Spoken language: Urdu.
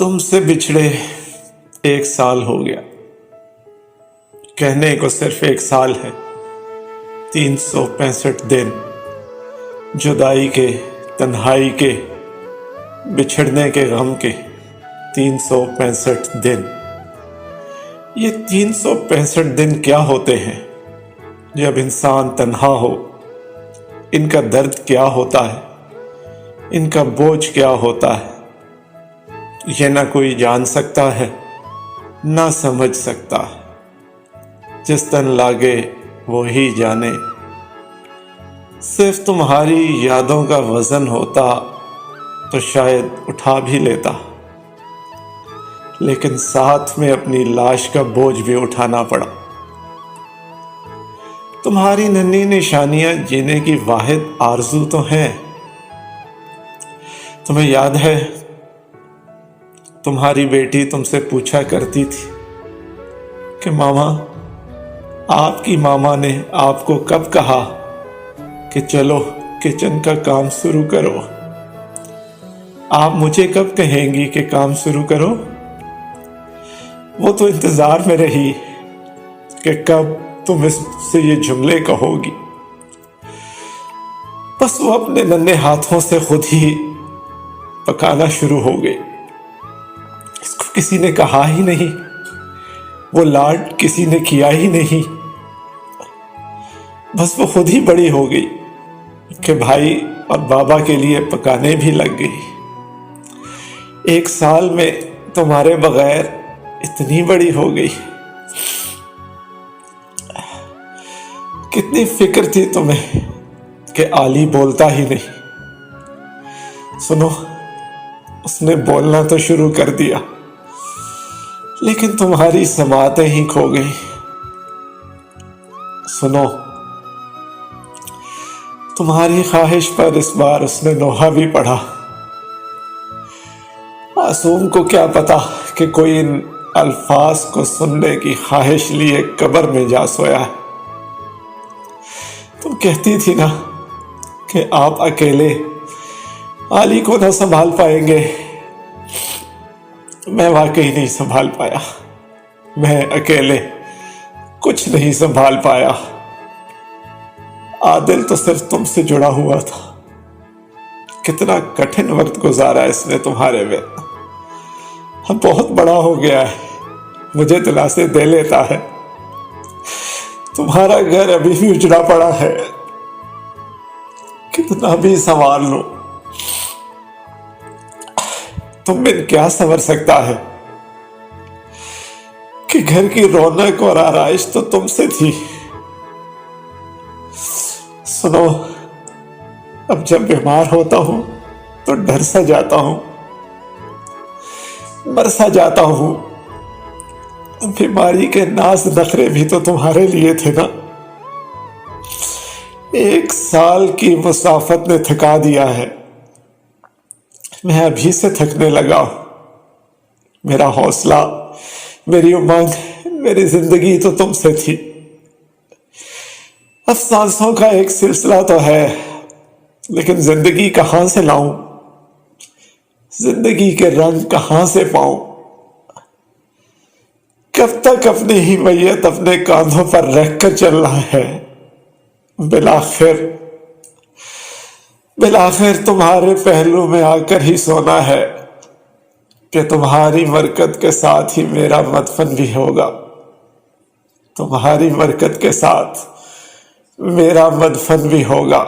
تم سے بچھڑے 1 سال ہو گیا، کہنے کو صرف 1 سال ہے، 365 دن جدائی کے، تنہائی کے، بچھڑنے کے غم کے، 365 دن۔ یہ 365 دن کیا ہوتے ہیں جب انسان تنہا ہو؟ ان کا درد کیا ہوتا ہے؟ ان کا بوجھ کیا ہوتا ہے؟ یہ نہ کوئی جان سکتا ہے، نہ سمجھ سکتا۔ جس تن لاگے وہی جانے۔ صرف تمہاری یادوں کا وزن ہوتا تو شاید اٹھا بھی لیتا، لیکن ساتھ میں اپنی لاش کا بوجھ بھی اٹھانا پڑا۔ تمہاری ننھی نشانیاں جینے کی واحد آرزو تو ہیں۔ تمہیں یاد ہے تمہاری بیٹی تم سے پوچھا کرتی تھی کہ ماما، آپ کی ماما نے آپ کو کب کہا کہ چلو کچن کا کام شروع کرو؟ آپ مجھے کب کہیں گی کہ کام شروع کرو؟ وہ تو انتظار میں رہی کہ کب تم اس سے یہ جملے کہو گی۔ بس وہ اپنے ننھے ہاتھوں سے خود ہی پکانا شروع ہو گئی۔ اس کو کسی نے کہا ہی نہیں، وہ لاڈ کسی نے کیا ہی نہیں، بس وہ خود ہی بڑی ہو گئی کہ بھائی اور بابا کے لیے پکانے بھی لگ گئی۔ 1 سال میں تمہارے بغیر اتنی بڑی ہو گئی۔ کتنی فکر تھی تمہیں کہ علی بولتا ہی نہیں۔ سنو، اس نے بولنا تو شروع کر دیا، لیکن تمہاری سماعتیں ہی کھو گئی۔ سنو، تمہاری خواہش پر اس بار اس نے نوحہ بھی پڑھا۔ معصوم کو کیا پتا کہ کوئی ان الفاظ کو سننے کی خواہش لیے قبر میں جا سویا ہے۔ تم کہتی تھی نا کہ آپ اکیلے علی کو نہ سنبھال پائیں گے۔ میں واقعی نہیں سنبھال پایا، میں اکیلے کچھ نہیں سنبھال پایا۔ عادل تو صرف تم سے جڑا ہوا تھا۔ کتنا کٹھن وقت گزارا اس نے تمہارے میں۔ اب بہت بڑا ہو گیا ہے، مجھے دلاسے دے لیتا ہے۔ تمہارا گھر ابھی بھی اجڑا پڑا ہے، کتنا بھی سنوار لو تم میں کیا سنور سکتا ہے کہ گھر کی رونق اور آرائش تو تم سے تھی۔ سنو، اب جب بیمار ہوتا ہوں تو ڈر سا جاتا ہوں، مر سا جاتا ہوں۔ بیماری کے ناز نخرے بھی تو تمہارے لیے تھے نا۔ 1 سال کی مسافت نے تھکا دیا ہے، میں ابھی سے تھکنے لگا ہوں۔ میرا حوصلہ، میری امنگ، میری زندگی تو تم سے تھی۔ افسانسوں کا ایک سلسلہ تو ہے، لیکن زندگی کہاں سے لاؤں؟ زندگی کے رنگ کہاں سے پاؤں؟ کب تک اپنی ہی میت اپنے کاندھوں پر رکھ کر چلنا ہے؟ بالآخر تمہارے پہلو میں آ کر ہی سونا ہے کہ تمہاری برکت کے ساتھ ہی میرا مدفن بھی ہوگا۔ تمہاری برکت کے ساتھ میرا مدفن بھی ہوگا۔